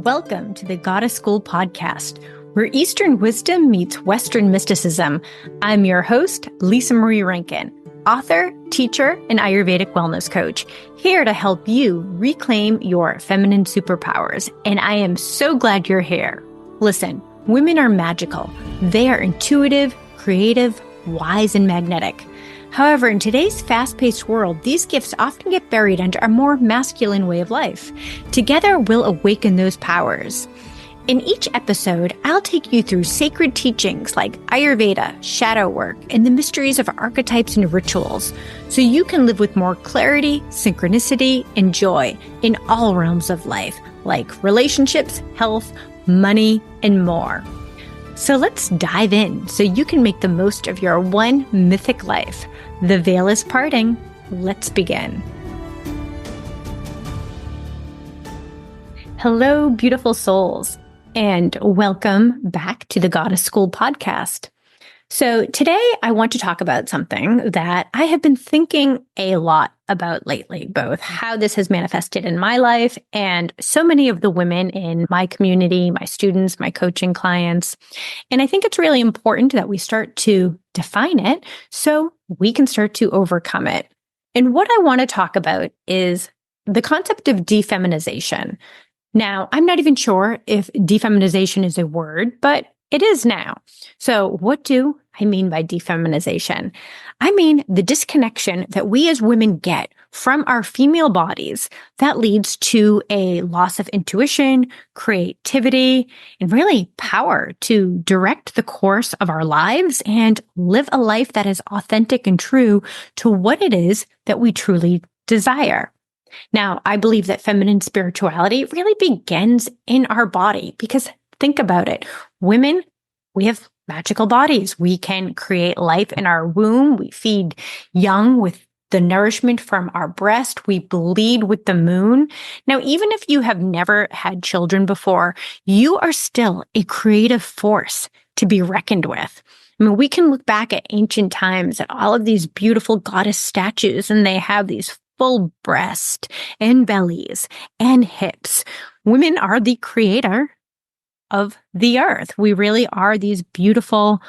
Welcome to the Goddess School podcast, where Eastern wisdom meets Western mysticism. I'm your host, Lisa Marie Rankin, author, teacher, and Ayurvedic wellness coach, here to help you reclaim your feminine superpowers. And I am so glad you're here. Listen, women are magical. They are intuitive, creative, wise, and magnetic. However, in today's fast-paced world, these gifts often get buried under a more masculine way of life. Together, we'll awaken those powers. In each episode, I'll take you through sacred teachings like Ayurveda, shadow work, and the mysteries of archetypes and rituals, so you can live with more clarity, synchronicity, and joy in all realms of life, like relationships, health, money, and more. So let's dive in so you can make the most of your one mythic life. The veil is parting. Let's begin. Hello, beautiful souls, and welcome back to the Goddess School podcast. So today I want to talk about something that I have been thinking a lot about lately, both how this has manifested in my life and so many of the women in my community, my students, my coaching clients. And I think it's really important that we start to define it so we can start to overcome it. And what I want to talk about is the concept of defeminization. Now, I'm not even sure if defeminization is a word, but it is now. So what do I mean by defeminization? I mean the disconnection that we as women get from our female bodies that leads to a loss of intuition, creativity, and really power to direct the course of our lives and live a life that is authentic and true to what it is that we truly desire. Now, I believe that feminine spirituality really begins in our body because think about it. Women, we have magical bodies. We can create life in our womb. We feed young with the nourishment from our breast. We bleed with the moon. Now, even if you have never had children before, you are still a creative force to be reckoned with. I mean, we can look back at ancient times at all of these beautiful goddess statues, and they have these full breasts and bellies and hips. Women are the creator of the earth. We really are these beautiful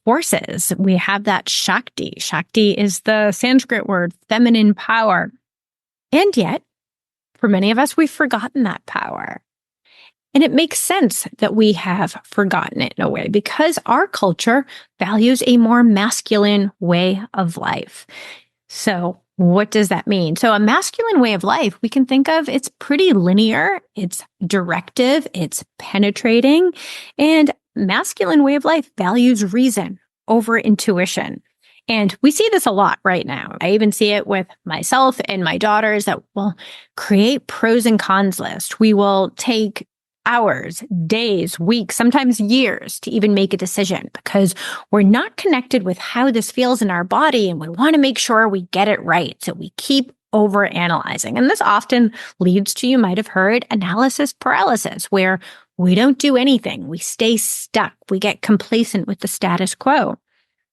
forces. We have that shakti. Shakti is the Sanskrit word, feminine power. And yet, for many of us, we've forgotten that power. And it makes sense that we have forgotten it in a way because our culture values a more masculine way of life. So what does that mean? So a masculine way of life, we can think of, it's pretty linear, it's directive, it's penetrating, and masculine way of life values reason over intuition. And we see this a lot right now. I even see it with myself and my daughters that will create pros and cons list. We will take hours, days, weeks, sometimes years to even make a decision because we're not connected with how this feels in our body and we want to make sure we get it right. So we keep over-analyzing. And this often leads to, you might have heard, analysis paralysis, where we don't do anything. We stay stuck. We get complacent with the status quo.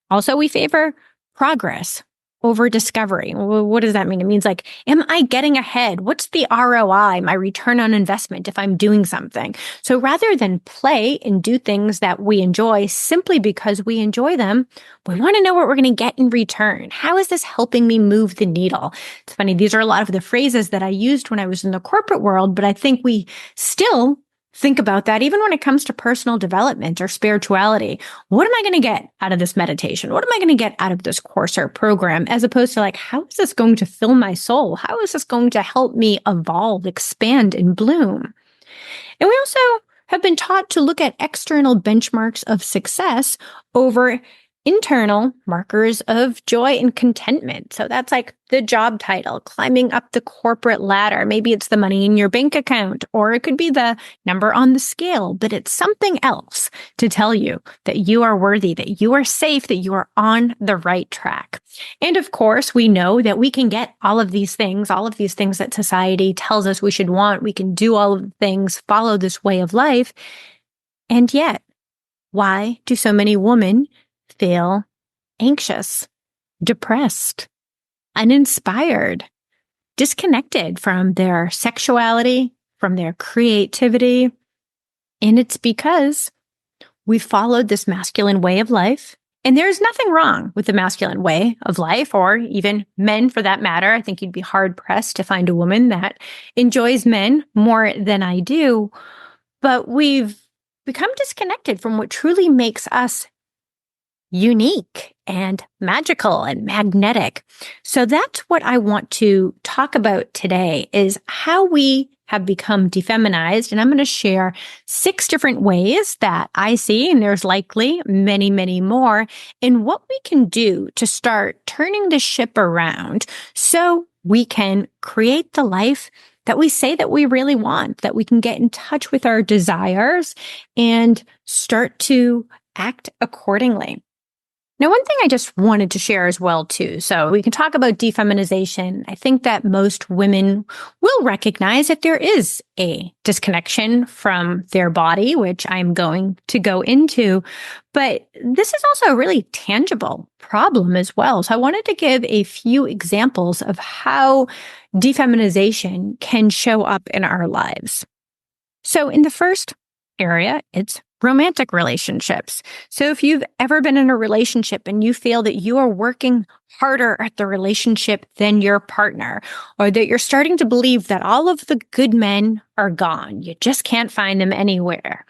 Also, we favor progress over discovery. What does that mean? It means like, am I getting ahead? What's the ROI, my return on investment if I'm doing something? So rather than play and do things that we enjoy simply because we enjoy them, we want to know what we're going to get in return. How is this helping me move the needle? It's funny, these are a lot of the phrases that I used when I was in the corporate world, but I think we still think about that even when it comes to personal development or spirituality. What am I going to get out of this meditation? What am I going to get out of this course or program? As opposed to like, how is this going to fill my soul? How is this going to help me evolve, expand, and bloom? And we also have been taught to look at external benchmarks of success over internal markers of joy and contentment. So that's like the job title, climbing up the corporate ladder. Maybe it's the money in your bank account, or it could be the number on the scale, but it's something else to tell you that you are worthy, that you are safe, that you are on the right track. And of course, we know that we can get all of these things that society tells us we should want. We can do all of the things, follow this way of life. And yet, why do so many women feel anxious, depressed, uninspired, disconnected from their sexuality, from their creativity. And it's because we followed this masculine way of life. And there's nothing wrong with the masculine way of life, or even men for that matter. I think you'd be hard pressed to find a woman that enjoys men more than I do. But we've become disconnected from what truly makes us unique and magical and magnetic. So that's what I want to talk about today, is how we have become defeminized. And I'm going to share 6 different ways that I see, and there's likely many, many more, in what we can do to start turning the ship around so we can create the life that we say that we really want, that we can get in touch with our desires and start to act accordingly. Now, one thing I just wanted to share as well, too. So we can talk about defeminization. I think that most women will recognize that there is a disconnection from their body, which I'm going to go into. But this is also a really tangible problem as well. So I wanted to give a few examples of how defeminization can show up in our lives. So in the first area, it's romantic relationships. So if you've ever been in a relationship and you feel that you are working harder at the relationship than your partner, or that you're starting to believe that all of the good men are gone, you just can't find them anywhere.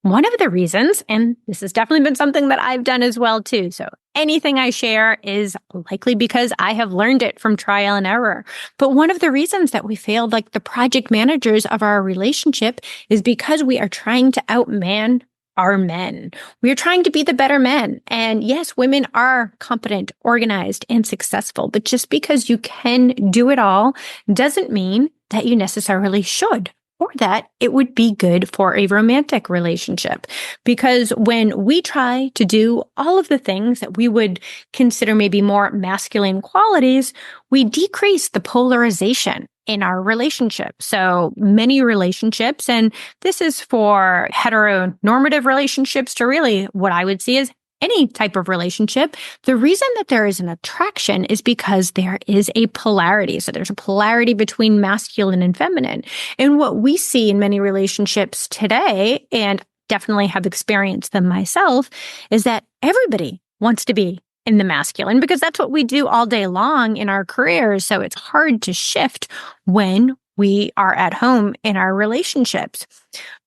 One of the reasons, and this has definitely been something that I've done as well too, so anything I share is likely because I have learned it from trial and error. But one of the reasons that we failed like the project managers of our relationship is because we are trying to outman our men. We are trying to be the better men. And yes, women are competent, organized, and successful. But just because you can do it all doesn't mean that you necessarily should, or that it would be good for a romantic relationship. Because when we try to do all of the things that we would consider maybe more masculine qualities, we decrease the polarization in our relationship. So many relationships, and this is for heteronormative relationships to really what I would see as any type of relationship, the reason that there is an attraction is because there is a polarity. So there's a polarity between masculine and feminine. And what we see in many relationships today, and definitely have experienced them myself, is that everybody wants to be in the masculine because that's what we do all day long in our careers. So it's hard to shift when we are at home in our relationships.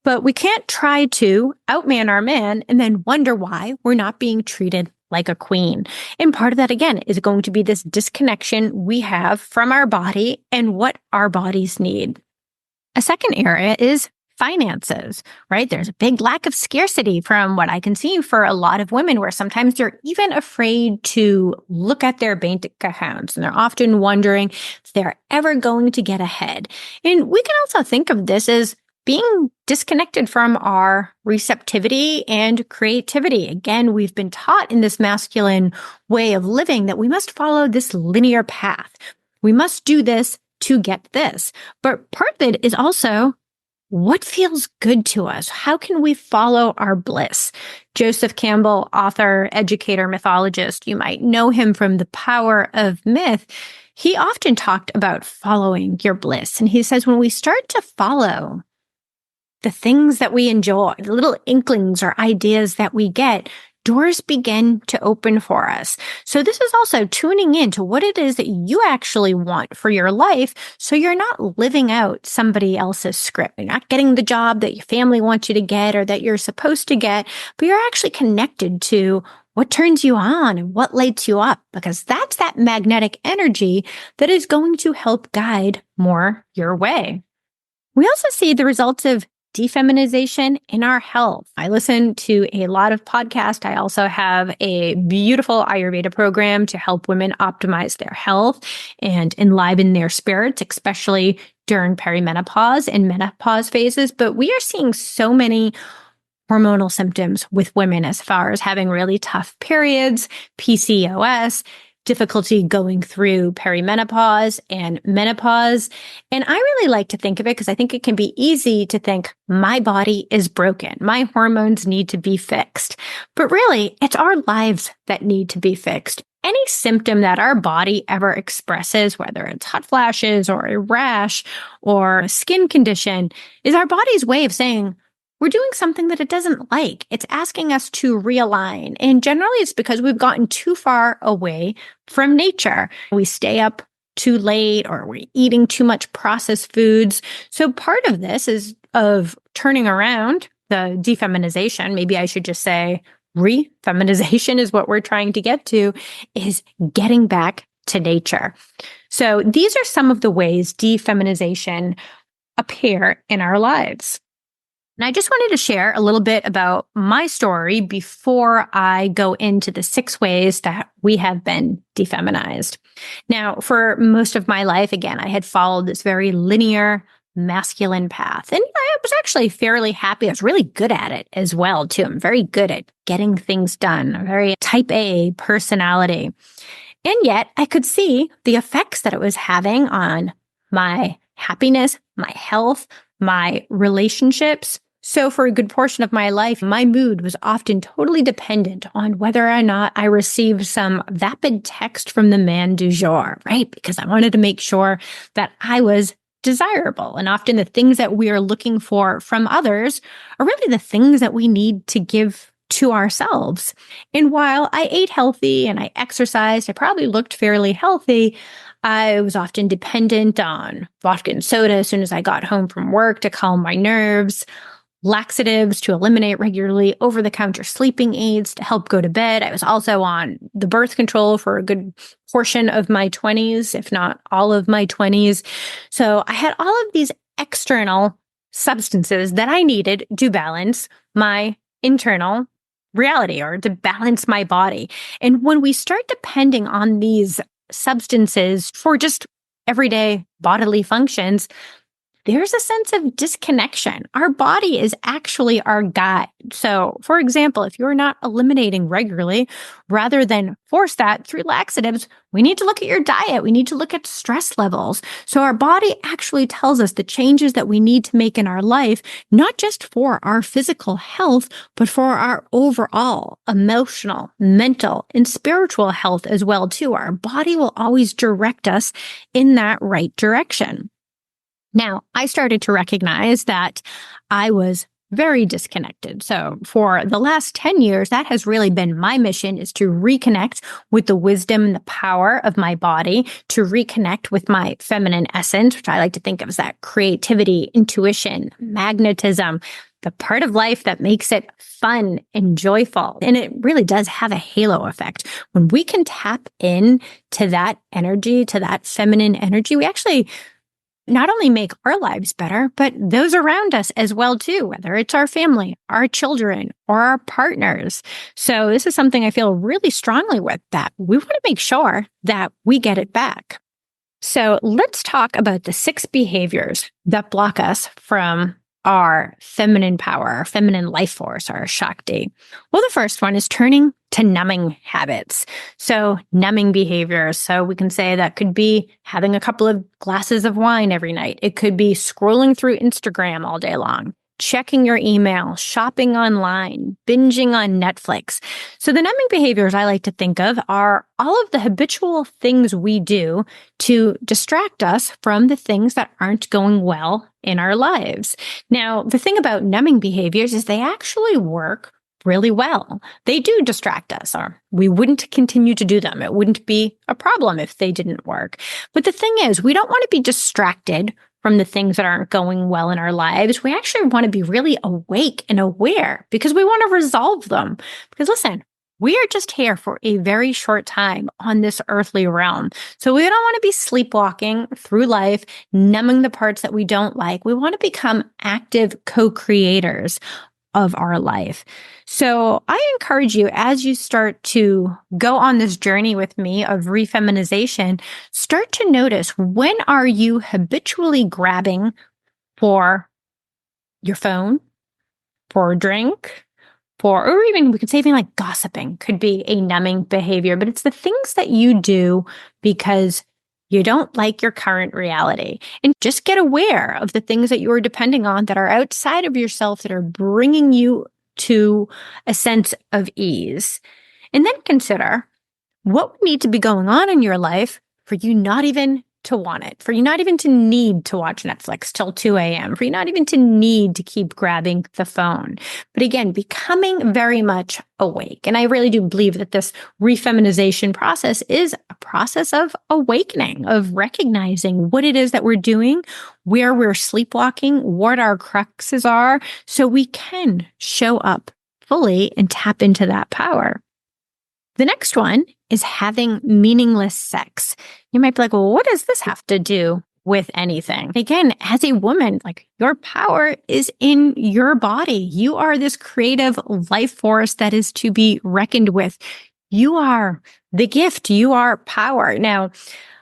But we can't try to outman our man and then wonder why we're not being treated like a queen. And part of that, again, is going to be this disconnection we have from our body and what our bodies need. A second area is finances, right? There's a big lack of scarcity from what I can see for a lot of women, where sometimes they're even afraid to look at their bank accounts, and they're often wondering if they're ever going to get ahead. And we can also think of this as being disconnected from our receptivity and creativity. Again, we've been taught in this masculine way of living that we must follow this linear path. We must do this to get this. But part of it is also what feels good to us? How can we follow our bliss? Joseph Campbell, author, educator, mythologist, you might know him from The Power of Myth. He often talked about following your bliss. And he says when we start to follow the things that we enjoy, the little inklings or ideas that we get, doors begin to open for us. So this is also tuning into what it is that you actually want for your life, so you're not living out somebody else's script. You're not getting the job that your family wants you to get or that you're supposed to get, but you're actually connected to what turns you on and what lights you up, because that's that magnetic energy that is going to help guide more your way. We also see the results of defeminization in our health. I listen to a lot of podcasts. I also have a beautiful Ayurveda program to help women optimize their health and enliven their spirits, especially during perimenopause and menopause phases. But we are seeing so many hormonal symptoms with women as far as having really tough periods, PCOS, difficulty going through perimenopause and menopause. And I really like to think of it because I think it can be easy to think my body is broken. My hormones need to be fixed. But really, it's our lives that need to be fixed. any symptom that our body ever expresses, whether it's hot flashes or a rash or a skin condition, is our body's way of saying, we're doing something that it doesn't like. It's asking us to realign. And generally, it's because we've gotten too far away from nature. We stay up too late or we're eating too much processed foods. So part of this is of turning around the defeminization. Maybe I should just say re-feminization is what we're trying to get to, is getting back to nature. So these are some of the ways defeminization appear in our lives. And I just wanted to share a little bit about my story before I go into the 6 ways that we have been defeminized. Now, for most of my life, again, I had followed this very linear masculine path. And I was actually fairly happy. I was really good at it as well, too. I'm very good at getting things done, a very type A personality. And yet I could see the effects that it was having on my happiness, my health, my relationships. So for a good portion of my life, my mood was often totally dependent on whether or not I received some vapid text from the man du jour, right? Because I wanted to make sure that I was desirable. And often the things that we are looking for from others are really the things that we need to give to ourselves. And while I ate healthy and I exercised, I probably looked fairly healthy, I was often dependent on vodka and soda as soon as I got home from work to calm my nerves, laxatives to eliminate regularly, over-the-counter sleeping aids to help go to bed. I was also on the birth control for a good portion of my 20s, if not all of my 20s. So I had all of these external substances that I needed to balance my internal reality or to balance my body. And when we start depending on these substances for just everyday bodily functions, there's a sense of disconnection. Our body is actually our guide. So, for example, if you're not eliminating regularly, rather than force that through laxatives, we need to look at your diet. We need to look at stress levels. So our body actually tells us the changes that we need to make in our life, not just for our physical health, but for our overall emotional, mental, and spiritual health as well, too. Our body will always direct us in that right direction. Now, I started to recognize that I was very disconnected. So for the last 10 years, that has really been my mission, is to reconnect with the wisdom and the power of my body, to reconnect with my feminine essence, which I like to think of as that creativity, intuition, magnetism, the part of life that makes it fun and joyful. And it really does have a halo effect. When we can tap in to that energy, to that feminine energy, we actually not only make our lives better, but those around us as well, too, whether it's our family, our children, or our partners. So this is something I feel really strongly with, that we want to make sure that we get it back. So let's talk about the 6 behaviors that block us from our feminine power, our feminine life force, our shakti. Well, the first one is turning to numbing habits. So numbing behaviors. So we can say that could be having a couple of glasses of wine every night. It could be scrolling through Instagram all day long, checking your email, shopping online, binging on Netflix. So the numbing behaviors I like to think of are all of the habitual things we do to distract us from the things that aren't going well in our lives. Now, the thing about numbing behaviors is they actually work really well. They do distract us, or we wouldn't continue to do them. It wouldn't be a problem if they didn't work. But the thing is, we don't want to be distracted from the things that aren't going well in our lives. We actually want to be really awake and aware because we want to resolve them. Because listen, we are just here for a very short time on this earthly realm. So we don't want to be sleepwalking through life, numbing the parts that we don't like. We want to become active co-creators of our life. So I encourage you, as you start to go on this journey with me of re-feminization, start to notice, when are you habitually grabbing for your phone, for a drink, or even we could say even like gossiping could be a numbing behavior, but it's the things that you do because you don't like your current reality. And just get aware of the things that you are depending on that are outside of yourself, that are bringing you to a sense of ease. And then consider, what would need to be going on in your life for you not even to want it, for you not even to need to watch Netflix till 2 a.m., for you not even to need to keep grabbing the phone. But again, becoming very much awake. And I really do believe that this re-feminization process is a process of awakening, of recognizing what it is that we're doing, where we're sleepwalking, what our cruxes are, so we can show up fully and tap into that power. The next one is having meaningless sex. You might be like, well, what does this have to do with anything? Again, as a woman, like, your power is in your body. You are this creative life force that is to be reckoned with. You are the gift. You are power. Now,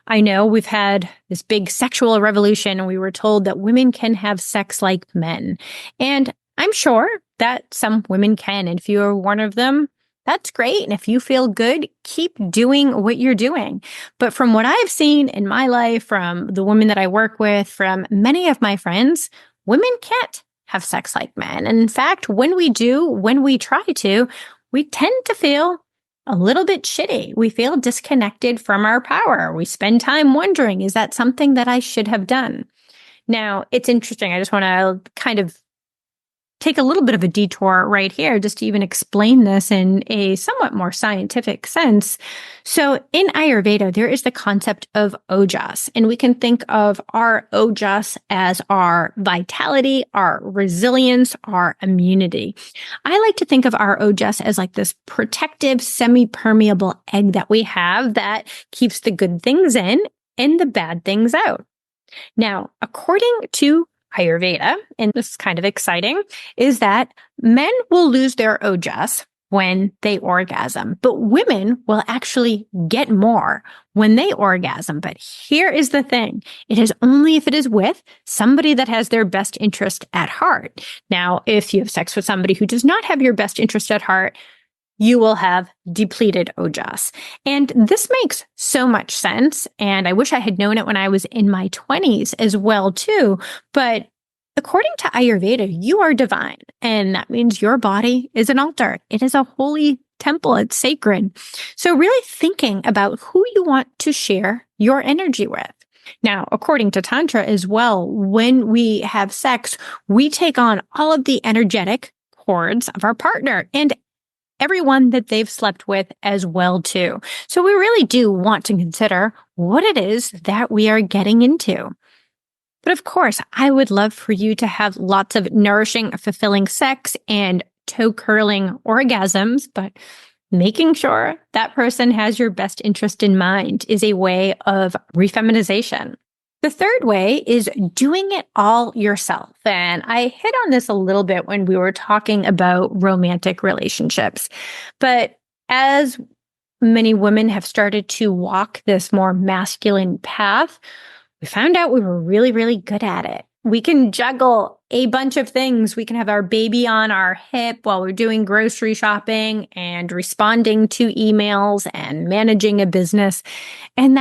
I know we've had this big sexual revolution and we were told that women can have sex like men. And I'm sure that some women can. And if you are one of them, that's great. And if you feel good, keep doing what you're doing. But from what I've seen in my life, from the women that I work with, from many of my friends, women can't have sex like men. And in fact, when we do, when we try to, we tend to feel a little bit shitty. We feel disconnected from our power. We spend time wondering, is that something that I should have done? Now, it's interesting. I just want to kind of take a little bit of a detour right here just to even explain this in a somewhat more scientific sense. So in Ayurveda, there is the concept of ojas, and we can think of our ojas as our vitality, our resilience, our immunity. I like to think of our ojas as like this protective, semi-permeable egg that we have that keeps the good things in and the bad things out. Now, according to Ayurveda, and this is kind of exciting, is that men will lose their ojas when they orgasm, but women will actually get more when they orgasm. But here is the thing. It is only if it is with somebody that has their best interest at heart. Now, if you have sex with somebody who does not have your best interest at heart, you will have depleted ojas. And this makes so much sense. And I wish I had known it when I was in my 20s as well, too. But according to Ayurveda, you are divine. And that means your body is an altar. It is a holy temple. It's sacred. So really thinking about who you want to share your energy with. Now, according to Tantra as well, when we have sex, we take on all of the energetic cords of our partner and everyone that they've slept with as well, too. So we really do want to consider what it is that we are getting into. But of course, I would love for you to have lots of nourishing, fulfilling sex and toe-curling orgasms, but making sure that person has your best interest in mind is a way of re-feminization. The third way is doing it all yourself. And I hit on this a little bit when we were talking about romantic relationships. But as many women have started to walk this more masculine path, we found out we were really, really good at it. We can juggle a bunch of things. We can have our baby on our hip while we're doing grocery shopping and responding to emails and managing a business. And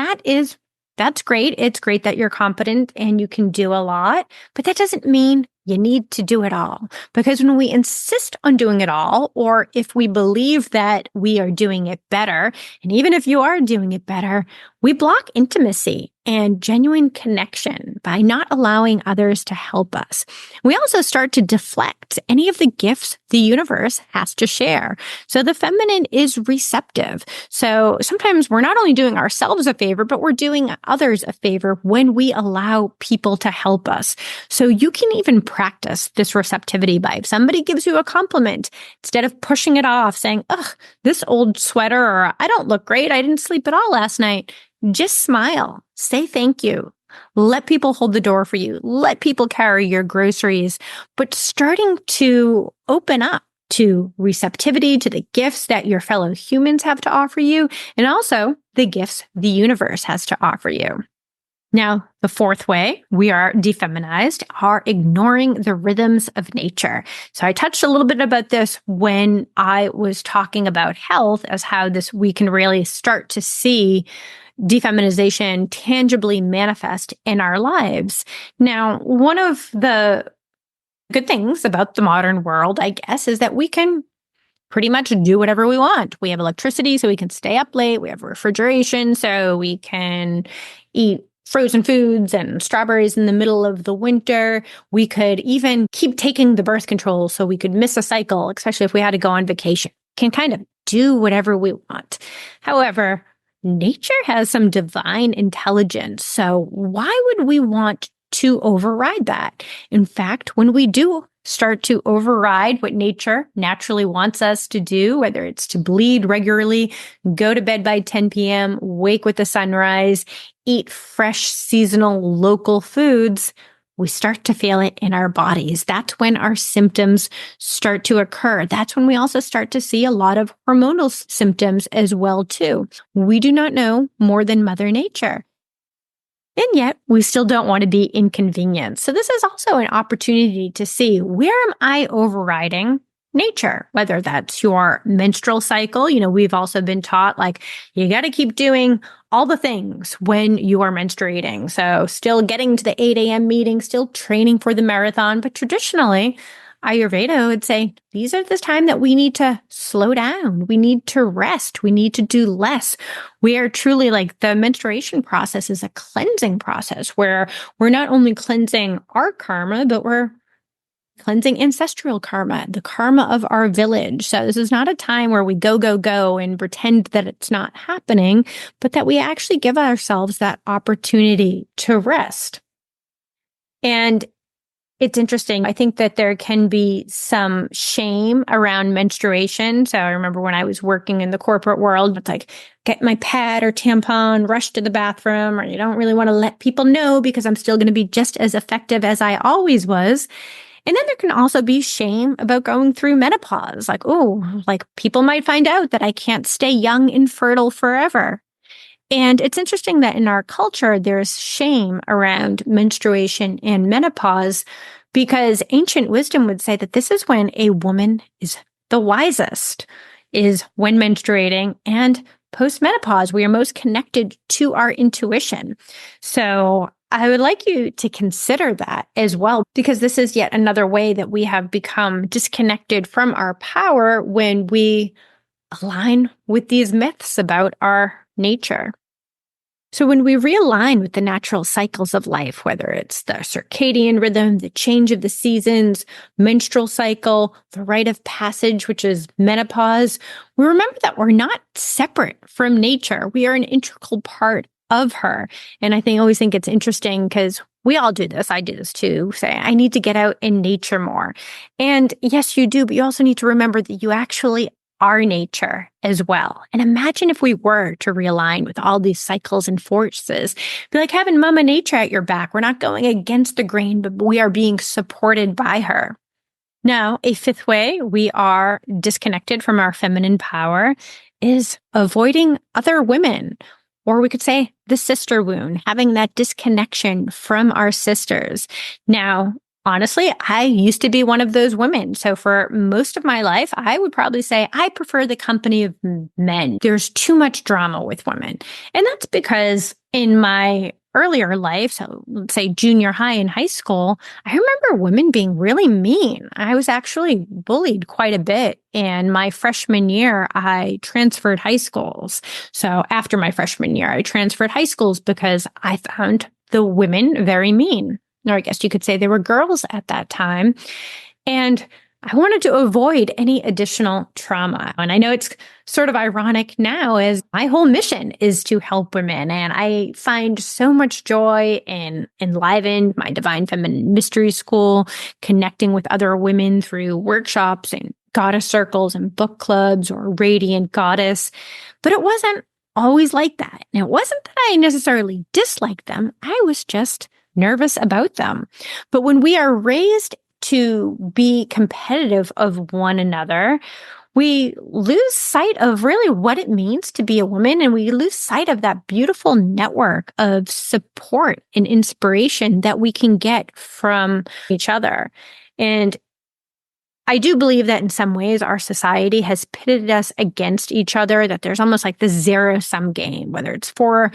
that's great. It's great that you're competent and you can do a lot, but that doesn't mean you need to do it all. Because when we insist on doing it all, or if we believe that we are doing it better, and even if you are doing it better, we block intimacy and genuine connection by not allowing others to help us. We also start to deflect any of the gifts the universe has to share. So the feminine is receptive. So sometimes we're not only doing ourselves a favor, but we're doing others a favor when we allow people to help us. So you can even practice this receptivity by if somebody gives you a compliment, instead of pushing it off, saying, ugh, this old sweater, or I don't look great, I didn't sleep at all last night. Just smile, say thank you. Let people hold the door for you. Let people carry your groceries, but starting to open up to receptivity, to the gifts that your fellow humans have to offer you, and also the gifts the universe has to offer you. Now, the fourth way we are defeminized are ignoring the rhythms of nature. So I touched a little bit about this when I was talking about health, as how we can really start to see defeminization tangibly manifest in our lives. Now, one of the good things about the modern world, I guess, is that we can pretty much do whatever we want. We have electricity, so we can stay up late. We have refrigeration, so we can eat frozen foods and strawberries in the middle of the winter. We could even keep taking the birth control so we could miss a cycle, especially if we had to go on vacation. Can kind of do whatever we want. However, nature has some divine intelligence. So why would we want to override that? In fact, when we do start to override what nature naturally wants us to do, whether it's to bleed regularly, go to bed by 10 p.m., wake with the sunrise, eat fresh, seasonal, local foods, we start to feel it in our bodies. That's when our symptoms start to occur. That's when we also start to see a lot of hormonal symptoms as well, too. We do not know more than Mother Nature. And yet, we still don't want to be inconvenienced. So this is also an opportunity to see, where am I overriding nature? Whether that's your menstrual cycle. We've also been taught, you got to keep doing all the things when you are menstruating. So still getting to the 8 a.m. meeting, still training for the marathon. But traditionally, Ayurveda would say, these are the time that we need to slow down. We need to rest. We need to do less. We are truly the menstruation process is a cleansing process where we're not only cleansing our karma, but we're cleansing ancestral karma, the karma of our village. So this is not a time where we go and pretend that it's not happening, but that we actually give ourselves that opportunity to rest. And it's interesting. I think that there can be some shame around menstruation. So I remember when I was working in the corporate world, it's get my pad or tampon, rush to the bathroom, or you don't really want to let people know because I'm still going to be just as effective as I always was. And then there can also be shame about going through menopause. People might find out that I can't stay young and fertile forever. And it's interesting that in our culture, there's shame around menstruation and menopause because ancient wisdom would say that this is when a woman is the wisest, is when menstruating and post-menopause. We are most connected to our intuition. So I would like you to consider that as well, because this is yet another way that we have become disconnected from our power when we align with these myths about our nature. So when we realign with the natural cycles of life, whether it's the circadian rhythm, the change of the seasons, menstrual cycle, the rite of passage, which is menopause, we remember that we're not separate from nature. We are an integral part of her. And I always think it's interesting because we all do this. I do this too. Say, I need to get out in nature more. And yes, you do, but you also need to remember that you actually are nature as well. And imagine if we were to realign with all these cycles and forces. Be like having Mama Nature at your back. We're not going against the grain, but we are being supported by her. Now, a fifth way we are disconnected from our feminine power is avoiding other women. Or we could say the sister wound, having that disconnection from our sisters. Now, honestly, I used to be one of those women. So for most of my life, I would probably say I prefer the company of men. There's too much drama with women. And that's because in my earlier life, so let's say junior high and high school, I remember women being really mean. I was actually bullied quite a bit. And my freshman year, I transferred high schools. So after my freshman year, I transferred high schools because I found the women very mean. Or I guess you could say they were girls at that time. And I wanted to avoid any additional trauma. And I know it's sort of ironic now as my whole mission is to help women. And I find so much joy in Enlivened, my Divine Feminine Mystery School, connecting with other women through workshops and goddess circles and book clubs or Radiant Goddess. But it wasn't always like that. And it wasn't that I necessarily disliked them. I was just nervous about them. But when we are raised to be competitive of one another, we lose sight of really what it means to be a woman. And we lose sight of that beautiful network of support and inspiration that we can get from each other. And I do believe that in some ways our society has pitted us against each other, that there's almost like this zero-sum game, whether it's for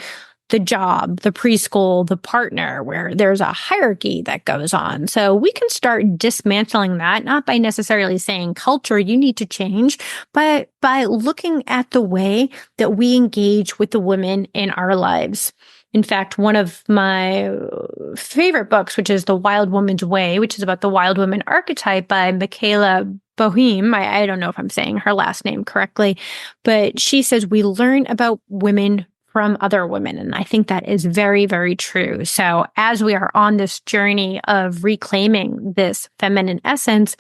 the job, the preschool, the partner, where there's a hierarchy that goes on. So we can start dismantling that, not by necessarily saying culture, you need to change, but by looking at the way that we engage with the women in our lives. In fact, one of my favorite books, which is The Wild Woman's Way, which is about the wild woman archetype by Michaela Boehm. I don't know if I'm saying her last name correctly, but she says we learn about women from other women. And I think that is very, very true. So as we are on this journey of reclaiming this feminine essence,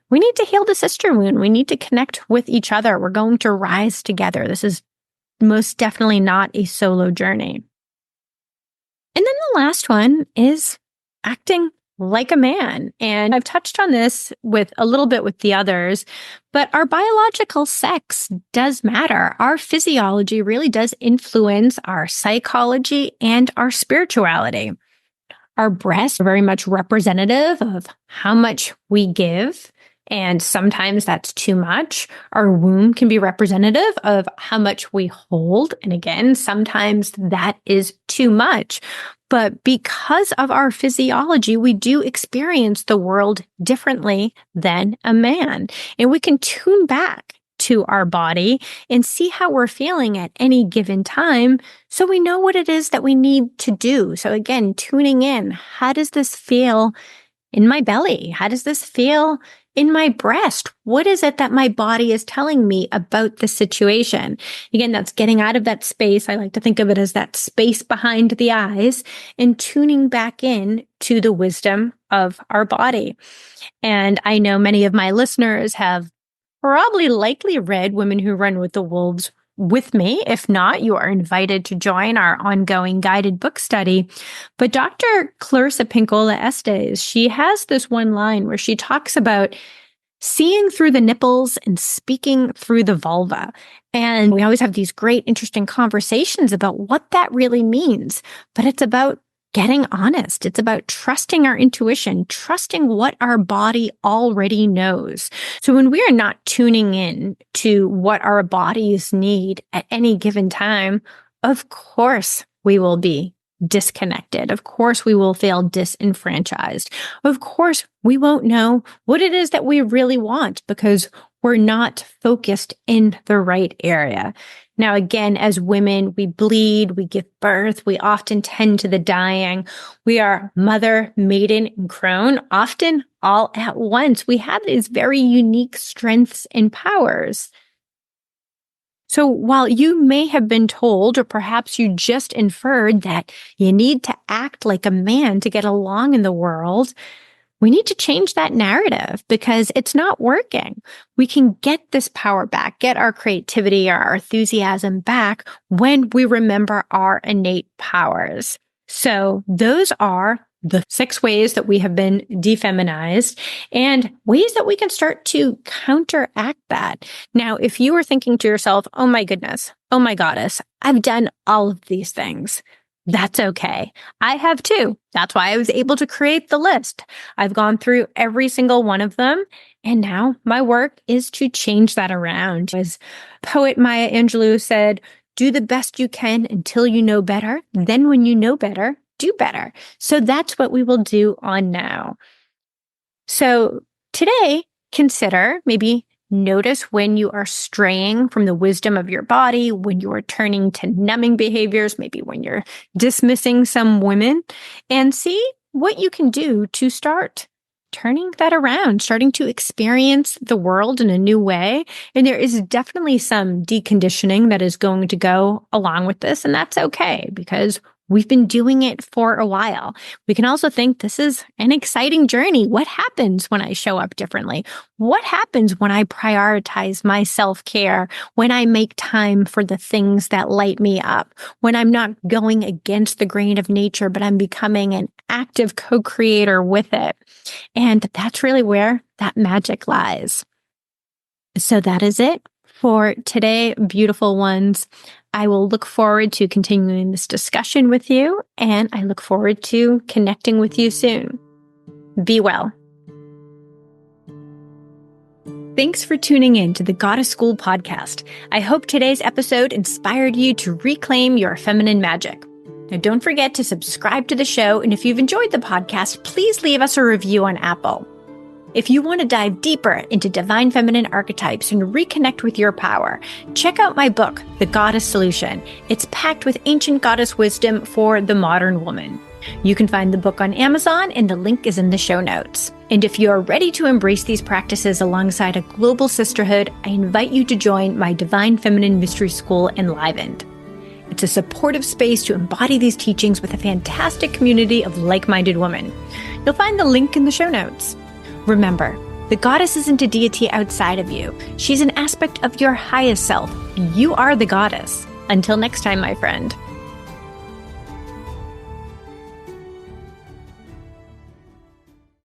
we need to heal the sister wound. We need to connect with each other. We're going to rise together. This is most definitely not a solo journey. And then the last one is acting like a man. And I've touched on this with a little bit with the others, but our biological sex does matter. Our physiology really does influence our psychology and our spirituality. Our breasts are very much representative of how much we give, and sometimes that's too much. Our womb can be representative of how much we hold. And again, sometimes that is too much. But because of our physiology, we do experience the world differently than a man. And we can tune back to our body and see how we're feeling at any given time so we know what it is that we need to do. So again, tuning in, how does this feel in my belly? How does this feel in my breast? What is it that my body is telling me about the situation? Again, that's getting out of that space. I like to think of it as that space behind the eyes and tuning back in to the wisdom of our body. And I know many of my listeners have probably likely read Women Who Run with the Wolves with me. If not, you are invited to join our ongoing guided book study. But Dr. Clarissa Pinkola Estes, she has this one line where she talks about seeing through the nipples and speaking through the vulva. And we always have these great, interesting conversations about what that really means. But it's about getting honest. It's about trusting our intuition, trusting what our body already knows. So when we are not tuning in to what our bodies need at any given time, of course we will be disconnected. Of course we will feel disenfranchised. Of course we won't know what it is that we really want because we're not focused in the right area. Now, again, as women, we bleed, we give birth, we often tend to the dying. We are mother, maiden, and crone, often all at once. We have these very unique strengths and powers. So while you may have been told, or perhaps you just inferred that you need to act like a man to get along in the world, we need to change that narrative because it's not working. We can get this power back, get our creativity, our enthusiasm back when we remember our innate powers. So those are the 6 ways that we have been defeminized and ways that we can start to counteract that. Now, if you are thinking to yourself, oh my goodness, oh my goddess, I've done all of these things. That's okay. I have too. That's why I was able to create the list. I've gone through every single one of them. And now my work is to change that around. As poet Maya Angelou said, do the best you can until you know better. Then when you know better, do better. So that's what we will do on now. So today, consider maybe notice when you are straying from the wisdom of your body, when you are turning to numbing behaviors, maybe when you're dismissing some women, and see what you can do to start turning that around, starting to experience the world in a new way. And there is definitely some deconditioning that is going to go along with this, and that's okay because we've been doing it for a while. We can also think this is an exciting journey. What happens when I show up differently? What happens when I prioritize my self-care, when I make time for the things that light me up, when I'm not going against the grain of nature, but I'm becoming an active co-creator with it? And that's really where that magic lies. So that is it for today, beautiful ones. I will look forward to continuing this discussion with you, and I look forward to connecting with you soon. Be well. Thanks for tuning in to the Goddess School podcast. I hope today's episode inspired you to reclaim your feminine magic. Now, don't forget to subscribe to the show. And if you've enjoyed the podcast, please leave us a review on Apple. If you want to dive deeper into divine feminine archetypes and reconnect with your power, check out my book, The Goddess Solution. It's packed with ancient goddess wisdom for the modern woman. You can find the book on Amazon, and the link is in the show notes. And if you're ready to embrace these practices alongside a global sisterhood, I invite you to join my Divine Feminine Mystery School, Enlivened. It's a supportive space to embody these teachings with a fantastic community of like-minded women. You'll find the link in the show notes. Remember, the goddess isn't a deity outside of you. She's an aspect of your highest self. You are the goddess. Until next time, my friend.